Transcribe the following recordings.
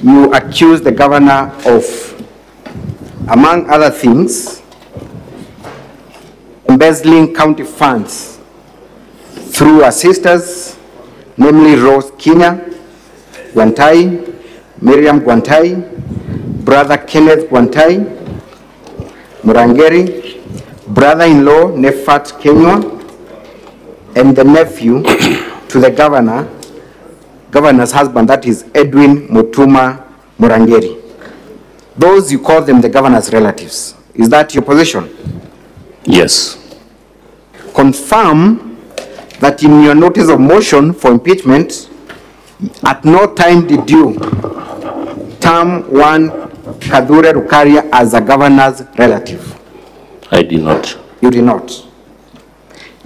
you accuse the governor of, among other things, embezzling county funds through her sisters, namely Rose Kinya Gwantai, Miriam Gwantai, brother Kenneth Gwantai, Murangeri, brother-in-law Nefat Kenywa, and the nephew to the governor's husband, that is Edwin Mutuma Murangeri. Those, you call them the governor's relatives. Is that your position? Yes. Confirm that in your notice of motion for impeachment, at no time did you term one Kadhure Rukaria as a governor's relative. I did not. You did not.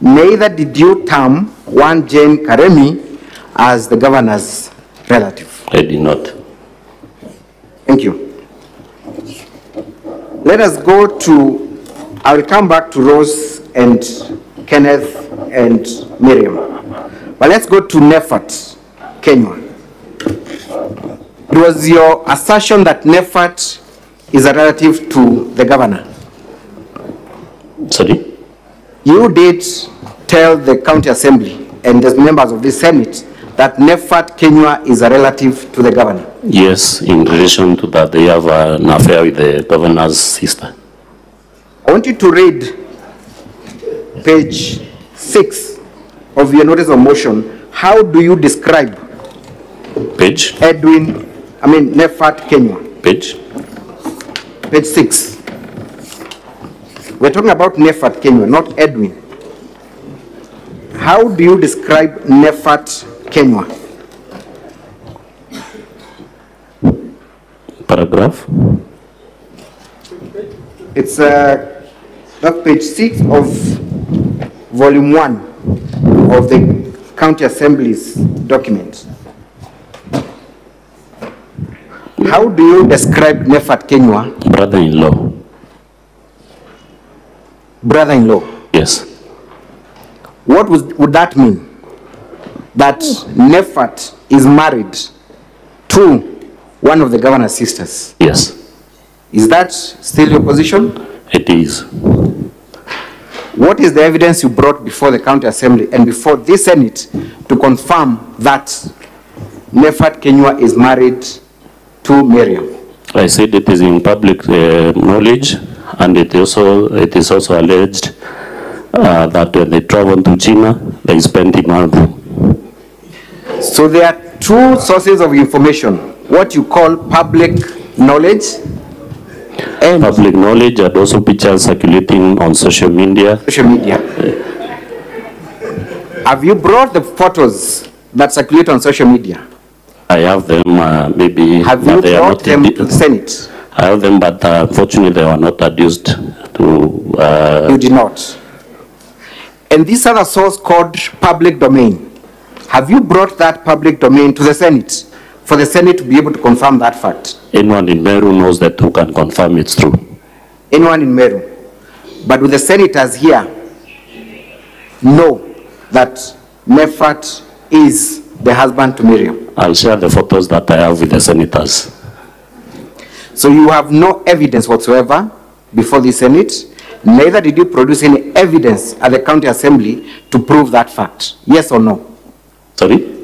Neither did you term one Jane Karemi as the governor's relative. I did not. Thank you. Let us go to, I will come back to Rose and Kenneth and Miriam. But let's go to Nefat Kenywa. It was your assertion that Nefat is a relative to the governor. Sorry? You did tell the county assembly and the members of the Senate that Nefat Kenywa is a relative to the governor. Yes, in relation to that, they have an affair with the governor's sister. I want you to read page 6 of your notice of motion. How do you describe Page? Nefat Kenywa? Page? Page 6. We're talking about Nefat Kenywa, not Edwin. How do you describe Nefat Kenywa? Paragraph? It's that's page 6 of volume 1 of the county assembly's document. How do you describe Nefat Kenywa? Brother-in-law. Brother-in-law. Yes. What would that mean? That Nefat is married to one of the governor's sisters. Yes. Is that still your position? It is. What is the evidence you brought before the county assembly and before this Senate to confirm that Nefat Kenywa is married to Miriam? I said it is in public knowledge, and it is also alleged that when they traveled to China, they spent a month. So there are two sources of information, what you call public knowledge and public knowledge, and also pictures circulating on social media. Have you brought the photos that circulate on social media? I have them, maybe. Have you brought them to the Senate? I have them, but unfortunately they were not adduced to... You did not. And this other source called public domain, have you brought that public domain to the Senate for the Senate to be able to confirm that fact? Anyone in Meru knows that who can confirm it's true. Anyone in Meru. But with the senators here, know that Nefat is the husband to Miriam. I'll share the photos that I have with the senators. So you have no evidence whatsoever before the Senate, neither did you produce any evidence at the county assembly to prove that fact. Yes or no? Sorry?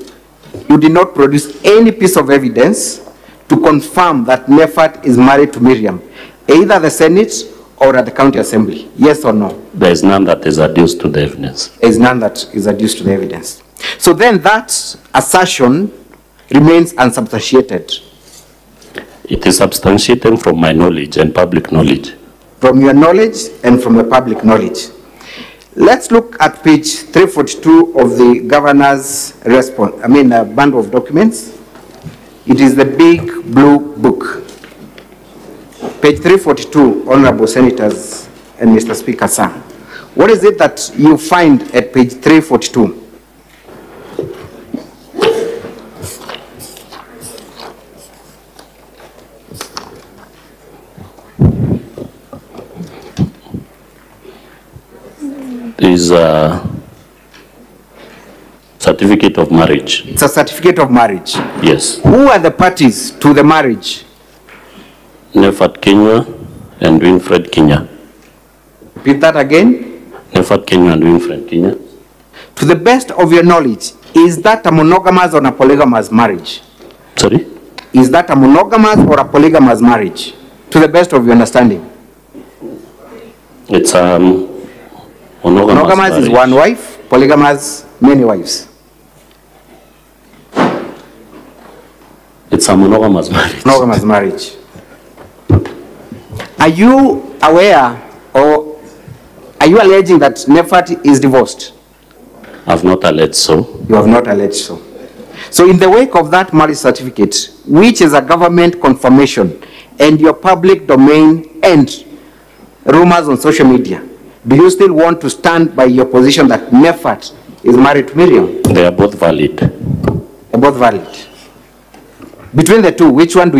You did not produce any piece of evidence to confirm that Nefat is married to Miriam, either the Senate or at the county assembly. Yes or no? There is none that is adduced to the evidence. There is none that is adduced to the evidence. So then that assertion remains unsubstantiated. It is substantiated from my knowledge and public knowledge. From your knowledge and from the public knowledge. Let's look at page 342 of the governor's response, bundle of documents. It is the big blue book. Page 342, Honorable Senators and Mr. Speaker, sir. What is it that you find at page 342? certificate of marriage. It's a certificate of marriage. Yes. Who are the parties to the marriage? Nefat Kenya and Winfred Kenya. Repeat that again. Nefat Kenya and Winfred Kenya. To the best of your knowledge, is that a monogamous or a polygamous marriage? Sorry? Is that a monogamous or a polygamous marriage? To the best of your understanding. It's monogamous Monogamous is one wife, polygamous, many wives. It's a monogamous marriage. Monogamous marriage. Are you aware or are you alleging that Nefat is divorced? I've not alleged so. You have not alleged so. So in the wake of that marriage certificate, which is a government confirmation, and your public domain and rumors on social media, do you still want to stand by your position that Nefat is married to Miriam? They are both valid. They're both valid. Between the two, which one do